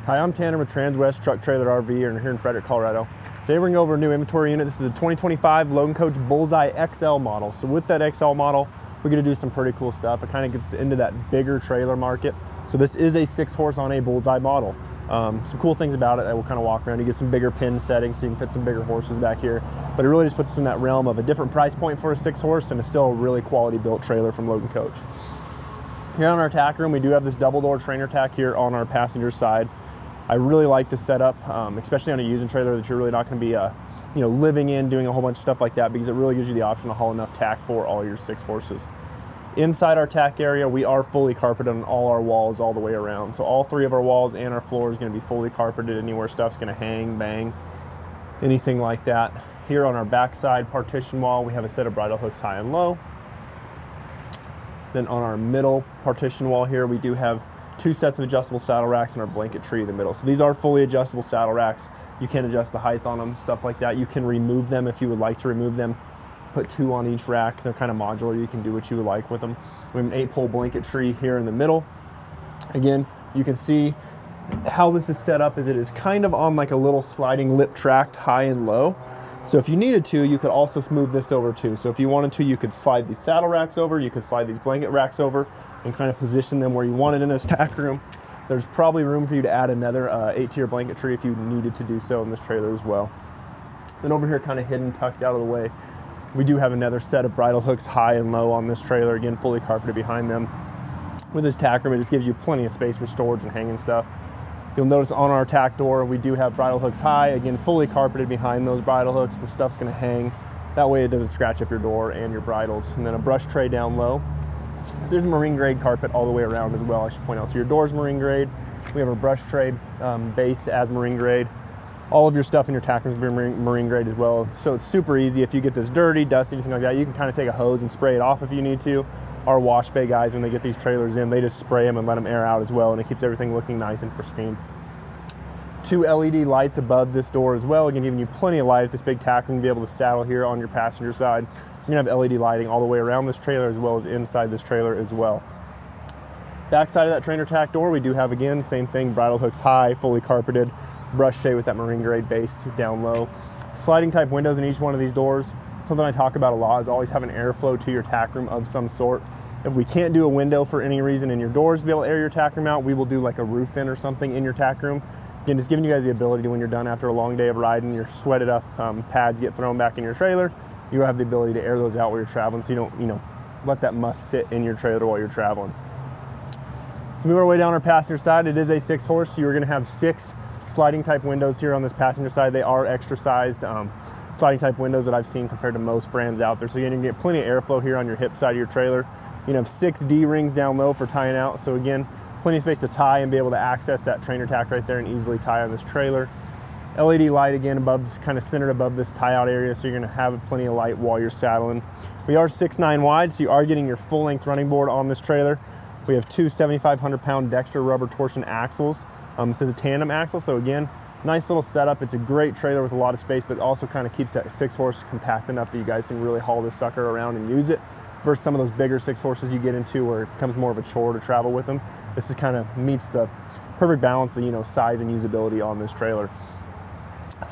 Hi, I'm Tanner with Transwest Truck Trailer RV and here in Frederick, Colorado. Today we're going to go over a new inventory unit. This is a 2025 Logan Coach Bullseye XL model. So with that XL model, we're going to do some pretty cool stuff. It kind of gets into that bigger trailer market. So this is a 6-horse on a Bullseye model. Some cool things about it, I will kind of walk around. You get some bigger pin settings so you can fit some bigger horses back here. But it really just puts us in that realm of a different price point for a 6-horse and it's still a really quality built trailer from Logan Coach. Here on our tack room, we do have this double door trainer tack here on our passenger side. I really like this setup, especially on a using trailer that you're really not going to be living in, doing a whole bunch of stuff like that, because it really gives you the option to haul enough tack for all your 6 horses. Inside our tack area, we are fully carpeted on all our walls all the way around. So all 3 of our walls and our floor is going to be fully carpeted. Anywhere stuff's going to hang, bang, anything like that. Here on our backside partition wall, we have a set of bridle hooks high and low. Then on our middle partition wall here, we do have 2 sets of adjustable saddle racks and our blanket tree in the middle. So these are fully adjustable saddle racks. You can adjust the height on them, stuff like that. You can remove them if you would like to remove them. Put 2 on each rack. They're kind of modular. You can do what you would like with them. We have an 8-pole blanket tree here in the middle. Again, you can see how this is set up is it is kind of on like a little sliding lip track, high and low. So if you needed to, you could also move this over too. So if you wanted to, you could slide these saddle racks over, you could slide these blanket racks over and kind of position them where you wanted in this tack room. There's probably room for you to add another 8-tier blanket tree if you needed to do so in this trailer as well. Then over here, kind of hidden, tucked out of the way, we do have another set of bridle hooks high and low on this trailer, again, fully carpeted behind them. With this tack room, it just gives you plenty of space for storage and hanging stuff. You'll notice on our tack door, we do have bridle hooks high, again, fully carpeted behind those bridle hooks. The stuff's gonna hang. That way it doesn't scratch up your door and your bridles. And then a brush tray down low. So there's marine grade carpet all the way around as well, I should point out. So your door's marine grade. We have a brush tray base as marine grade. All of your stuff in your tack room is marine grade as well. So it's super easy. If you get this dirty, dusty, anything like that, you can kind of take a hose and spray it off if you need to. Our wash bay guys, when they get these trailers in, they just spray them and let them air out as well, and it keeps everything looking nice and pristine. 2 LED lights above this door as well, again, giving you plenty of light at this big tack room to be able to saddle here on your passenger side. You're gonna have LED lighting all the way around this trailer as well as inside this trailer as well. Backside of that trainer tack door, we do have, again, same thing, bridle hooks high, fully carpeted, brush tray with that marine grade base down low. Sliding type windows in each one of these doors. Something I talk about a lot is always having airflow to your tack room of some sort. If we can't do a window for any reason in your doors to be able to air your tack room out, we will do like a roof in or something in your tack room. Again, just giving you guys the ability to, when you're done after a long day of riding, your sweated up pads get thrown back in your trailer, you have the ability to air those out while you're traveling, so you don't, let that must sit in your trailer while you're traveling. So move our way down our passenger side. It is a 6-horse, so you're gonna have 6 sliding type windows here on this passenger side. They are extra sized sliding type windows that I've seen compared to most brands out there. So you're gonna get plenty of airflow here on your hip side of your trailer. You have 6 D-rings down low for tying out. So again, plenty of space to tie and be able to access that trainer tack right there and easily tie on this trailer. LED light again above, kind of centered above this tie out area, so you're gonna have plenty of light while you're saddling. We are 6'9" wide, so you are getting your full length running board on this trailer. We have 2 7,500-pound Dexter rubber torsion axles. This is a tandem axle, so again, nice little setup. It's a great trailer with a lot of space, but also kind of keeps that 6-horse compact enough that you guys can really haul this sucker around and use it, versus some of those bigger 6-horses you get into where it becomes more of a chore to travel with them. This is kind of meets the perfect balance of size and usability on this trailer.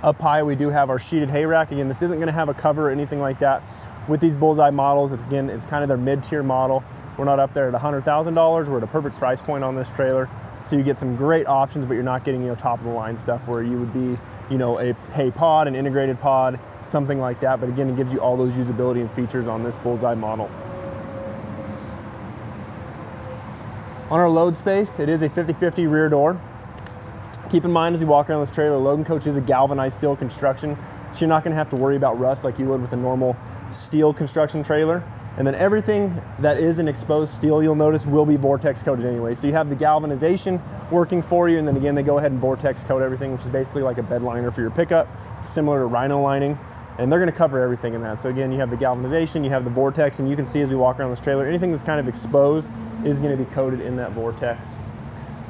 Up high, we do have our sheeted hay rack. Again, this isn't going to have a cover or anything like that. With these Bullseye models, it's kind of their mid-tier model. We're not up there at $100,000. We're at a perfect price point on this trailer. So you get some great options, but you're not getting top of the line stuff where you would be a hay pod, an integrated pod, something like that. But again, it gives you all those usability and features on this Bullseye model. On our load space, it is a 50/50 rear door. Keep in mind as you walk around this trailer, Logan Coach is a galvanized steel construction, so you're not going to have to worry about rust like you would with a normal steel construction trailer. And then everything that is an exposed steel, you'll notice, will be Vortex coated anyway. So you have the galvanization working for you, and then again, they go ahead and Vortex coat everything, which is basically like a bed liner for your pickup, similar to Rhino lining. And they're going to cover everything in that. So again, you have the galvanization, you have the Vortex, and you can see as we walk around this trailer, anything that's kind of exposed is going to be coated in that Vortex.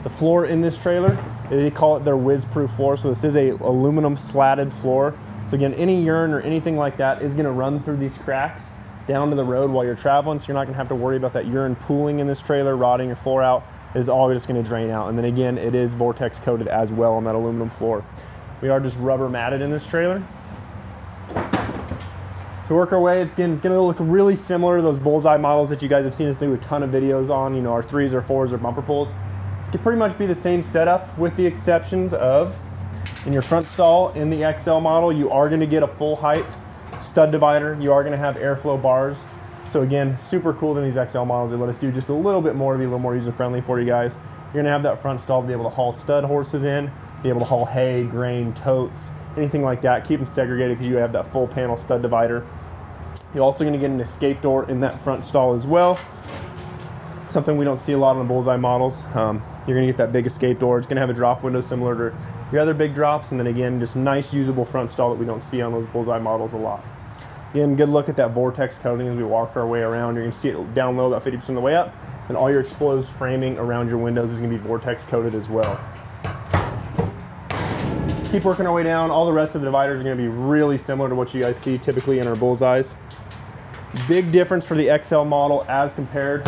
The floor in this trailer, they call it their Whizproof floor. So this is a aluminum slatted floor. So again, any urine or anything like that is going to run through these cracks down to the road while you're traveling. So you're not going to have to worry about that urine pooling in this trailer, rotting your floor out. is all just going to drain out. And then again, it is Vortex coated as well on that aluminum floor. We are just rubber matted in this trailer. To work our way, it's going to look really similar to those Bullseye models that you guys have seen us do a ton of videos on, you know, our 3s or 4s or bumper pulls. It's going to pretty much be the same setup with the exceptions of, in your front stall, in the XL model, you are going to get a full height stud divider. You are going to have airflow bars. So again, super cool than these XL models. They let us do just a little bit more to be a little more user-friendly for you guys. You're going to have that front stall to be able to haul stud horses in, be able to haul hay, grain, totes, anything like that. Keep them segregated because you have that full panel stud divider. You're also going to get an escape door in that front stall as well. Something we don't see a lot on the Bullseye models. You're going to get that big escape door. It's going to have a drop window similar to your other big drops. And then again, just nice usable front stall that we don't see on those Bullseye models a lot. Again, good look at that Vortex coating as we walk our way around. You're going to see it down low about 50% of the way up. And all your exposed framing around your windows is going to be Vortex coated as well. Keep working our way down. All the rest of the dividers are going to be really similar to what you guys see typically in our Bullseyes. Big difference for the XL model as compared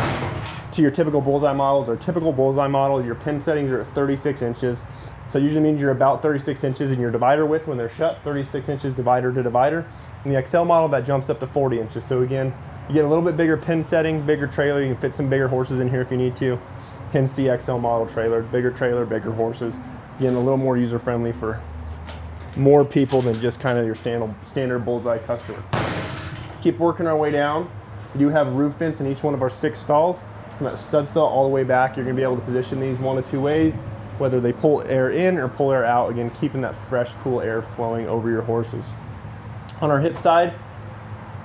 to your typical Bullseye models. Our typical Bullseye model, your pin settings are at 36 inches. So it usually means you're about 36 inches in your divider width when they're shut, 36 inches divider to divider. In the XL model, that jumps up to 40 inches. So again, you get a little bit bigger pin setting, bigger trailer. You can fit some bigger horses in here if you need to. Hence the XL model trailer, trailer, bigger horses. Again, a little more user-friendly for more people than just kind of your standard Bullseye customer. Keep working our way down. We do have roof vents in each one of our 6 stalls. From that stud stall all the way back, you're going to be able to position these one of 2 ways, whether they pull air in or pull air out, again, keeping that fresh, cool air flowing over your horses. On our hip side,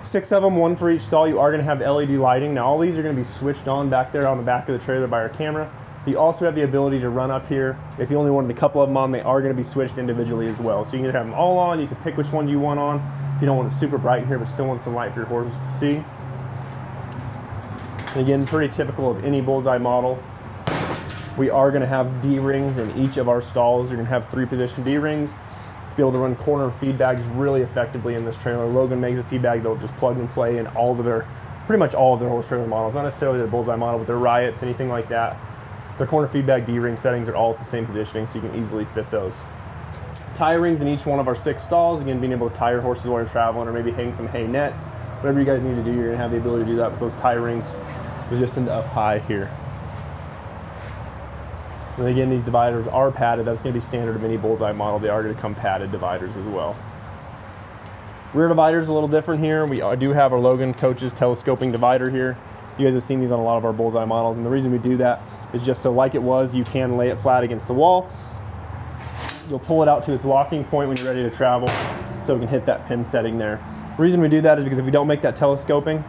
6 of them, 1 for each stall. You are going to have LED lighting. Now all these are going to be switched on back there on the back of the trailer by our camera. You also have the ability to run up here. If you only wanted a couple of them on, they are going to be switched individually as well. So you can have them all on. You can pick which ones you want on. If you don't want it super bright in here, but still want some light for your horses to see. And again, pretty typical of any Bullseye model. We are going to have D-rings in each of our stalls. You're going to have 3-position D-rings. Be able to run corner feed bags really effectively in this trailer. Logan makes a feed bag that'll just plug and play in all of their, pretty much all of their horse trailer models. Not necessarily the Bullseye model, but their Riots, anything like that. Their corner feedback D-ring settings are all at the same positioning, so you can easily fit those. Tie rings in each one of our 6 stalls. Again, being able to tie your horses while you're traveling, or maybe hang some hay nets. Whatever you guys need to do, you're going to have the ability to do that with those tie rings positioned up high here. And again, these dividers are padded. That's going to be standard of any Bullseye model. They are going to come padded dividers as well. Rear dividers a little different here. We do have our Logan Coaches telescoping divider here. You guys have seen these on a lot of our Bullseye models, and the reason we do that is just so, like it was, you can lay it flat against the wall. You'll pull it out to its locking point when you're ready to travel, so we can hit that pin setting there. The reason we do that is because if we don't make that telescoping,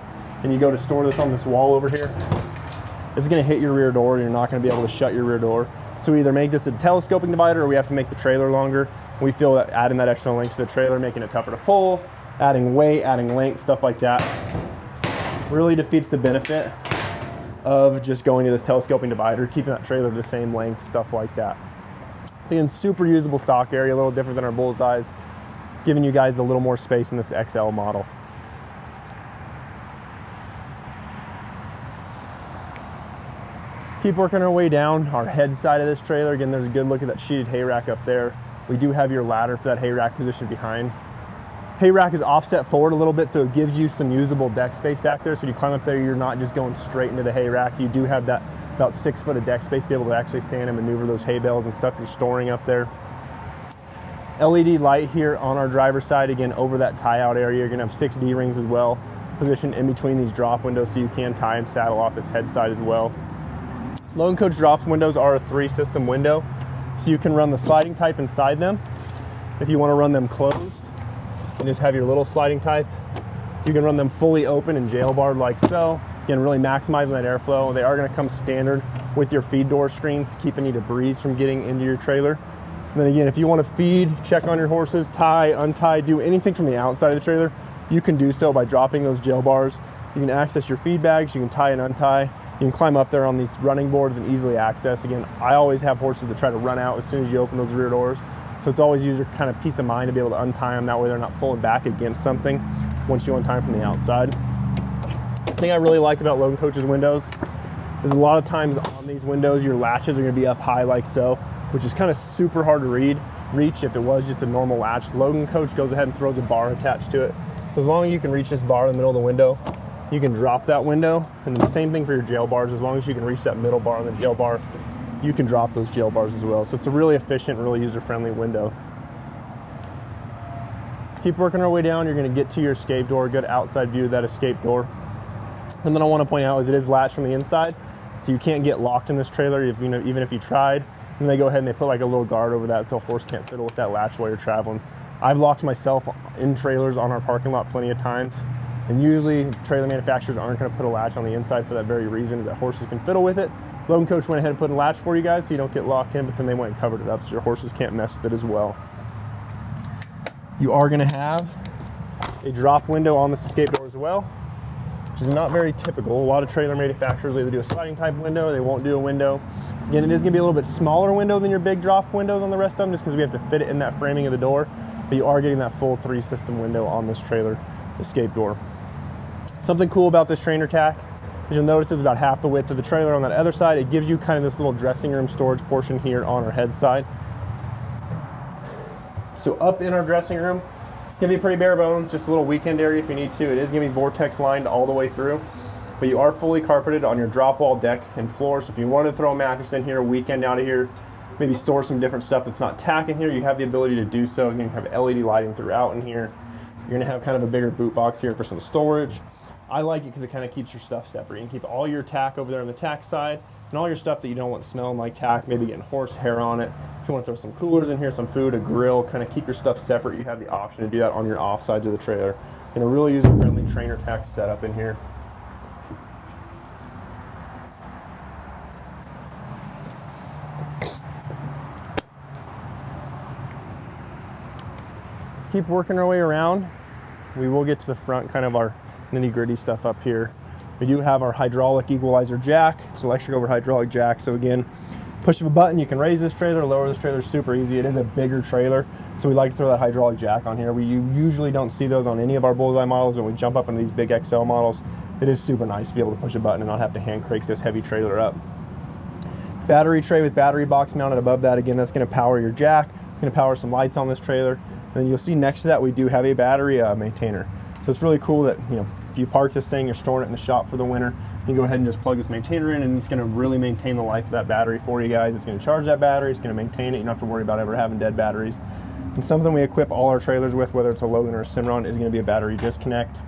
and you go to store this on this wall over here, it's going to hit your rear door, and you're not going to be able to shut your rear door. So we either make this a telescoping divider, or we have to make the trailer longer. We feel that adding that extra length to the trailer, making it tougher to pull, adding weight, adding length, stuff like that, really defeats the benefit of just going to this telescoping divider, keeping that trailer the same length, stuff like that. So again, super usable stock area, a little different than our Bullseyes, giving you guys a little more space in this XL model. Keep working our way down our head side of this trailer. Again, there's a good look at that sheeted hay rack up there. We do have your ladder for that hay rack position behind. Hay rack is offset forward a little bit, so it gives you some usable deck space back there. So when you climb up there, you're not just going straight into the hay rack. You do have that about 6 foot of deck space to be able to actually stand and maneuver those hay bales and stuff you're storing up there. LED light here on our driver's side, again, over that tie out area. You're gonna have 6 D-rings as well, positioned in between these drop windows so you can tie and saddle off this head side as well. Logan Coach drop windows are a 3-system window, so you can run the sliding type inside them. If you want to run them closed and just have your little sliding type, you can run them fully open and jail barred like so. Again, really maximizing that airflow. They are going to come standard with your feed door screens to keep any debris from getting into your trailer. And then again, if you want to feed, check on your horses, tie, untie, do anything from the outside of the trailer, you can do so by dropping those jail bars. You can access your feed bags, you can tie and untie. You can climb up there on these running boards and easily access. Again, I always have horses that try to run out as soon as you open those rear doors. So it's always user kind of peace of mind to be able to untie them. That way they're not pulling back against something once you untie them from the outside. The thing I really like about Logan Coach's windows is a lot of times on On these windows, your latches are going to be up high like so, which is kind of super hard to reach if it was just a normal latch. Logan coach goes ahead and throws a bar attached to it. So as long as you can reach this bar in the middle of the window, you can drop that window. And the same thing for your jail bars. As long as you can reach that middle bar on the jail bar, you can drop those jail bars as well. So it's a really efficient, really user-friendly window. Keep working our way down. You're going to get to your escape door, good outside view of that escape door. And then I want to point out is it is latched from the inside, so you can't get locked in this trailer if, even if you tried. And they go ahead and they put like a little guard over that so a horse can't fiddle with that latch while you're traveling. I've locked myself in trailers on our parking lot plenty of times. And usually trailer manufacturers aren't going to put a latch on the inside for that very reason, that horses can fiddle with it. Logan coach went ahead and put a latch for you guys so you don't get locked in, but then they went and covered it up so your horses can't mess with it as well. You are going to have a drop window on this escape door as well, which is not very typical. A lot of trailer manufacturers either do a sliding type window, they won't do a window. Again, it is going to be a little bit smaller window than your big drop windows on the rest of them, just because we have to fit it in that framing of the door, but you are getting that full 3-system window on this trailer escape door. Something cool about this trainer tack, as you'll notice, is about half the width of the trailer on that other side. It gives you kind of this little dressing room storage portion here on our head side. So up in our dressing room, it's gonna be pretty bare bones, just a little weekend area if you need to. It is gonna be Vortex lined all the way through, but you are fully carpeted on your drop wall deck and floor. So if you want to throw a mattress in here, a weekend out of here, maybe store some different stuff that's not tack in here, you have the ability to do so. You can have LED lighting throughout in here. You're gonna have kind of a bigger boot box here for some storage. I like it because it kind of keeps your stuff separate. You can keep all your tack over there on the tack side and all your stuff that you don't want smelling like tack, maybe getting horse hair on it. If you want to throw some coolers in here, some food, a grill, kind of keep your stuff separate, you have the option to do that on your off sides of the trailer. In a really user-friendly trainer tack setup in here. Let's keep working our way around. We will get to the front, kind of our nitty-gritty stuff up here. We do have our hydraulic equalizer jack. It's electric over hydraulic jack. So again, push of a button, you can raise this trailer, lower this trailer, super easy. It is a bigger trailer, so we like to throw that hydraulic jack on here. We usually don't see those on any of our Bullseye models. When we jump up into these big XL models, it is super nice to be able to push a button and not have to hand crank this heavy trailer up. Battery tray with battery box mounted above that. Again, that's going to power your jack. It's going to power some lights on this trailer. And then you'll see next to that we do have a battery maintainer. So it's really cool that, if you park this thing, you're storing it in the shop for the winter, you can go ahead and just plug this maintainer in, and it's going to really maintain the life of that battery for you guys. It's going to charge that battery, it's going to maintain it. You don't have to worry about ever having dead batteries. And something we equip all our trailers with, whether it's a Logan or a Cimarron, is going to be a battery disconnect.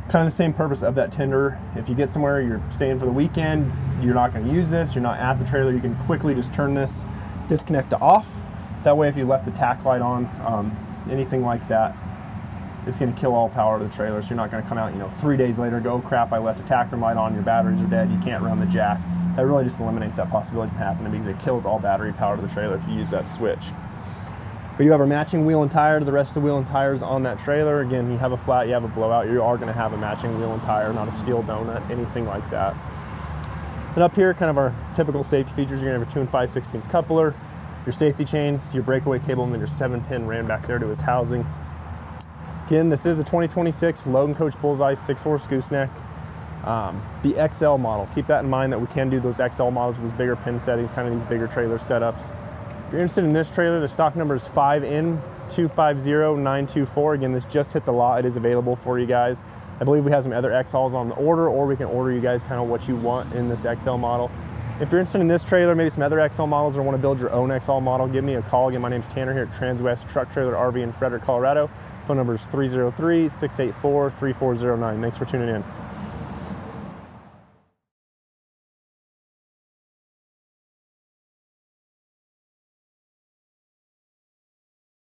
Kind of the same purpose of that tender. If you get somewhere, you're staying for the weekend, you're not going to use this, you're not at the trailer, you can quickly just turn this disconnect to off. That way, if you left the tack light on, anything like that, it's going to kill all power to the trailer. So you're not going to come out, 3 days later, go, oh, crap, I left a tack room light on, your batteries are dead, you can't run the jack. That really just eliminates that possibility from happening because it kills all battery power to the trailer if you use that switch. But you have our matching wheel and tire to the rest of the wheel and tires on that trailer. Again, you have a flat, you have a blowout, you are going to have a matching wheel and tire, not a steel donut, anything like that. Then up here, kind of our typical safety features, you're going to have your 2 5/16 coupler, your safety chains, your breakaway cable, and then your 7-pin ran back there to its housing. Again, this is a 2026 Logan Coach Bullseye 6-horse gooseneck. The XL model. Keep that in mind that we can do those XL models with bigger pin settings, kind of these bigger trailer setups. If you're interested in this trailer, the stock number is 5N250924. Again, this just hit the lot. It is available for you guys. I believe we have some other XLs on the order, or we can order you guys kind of what you want in this XL model. If you're interested in this trailer, maybe some other XL models, or want to build your own XL model, give me a call. Again, my name's Tanner here at Transwest Truck Trailer RV in Frederick, Colorado. Phone number is 303-684-3409. Thanks for tuning in.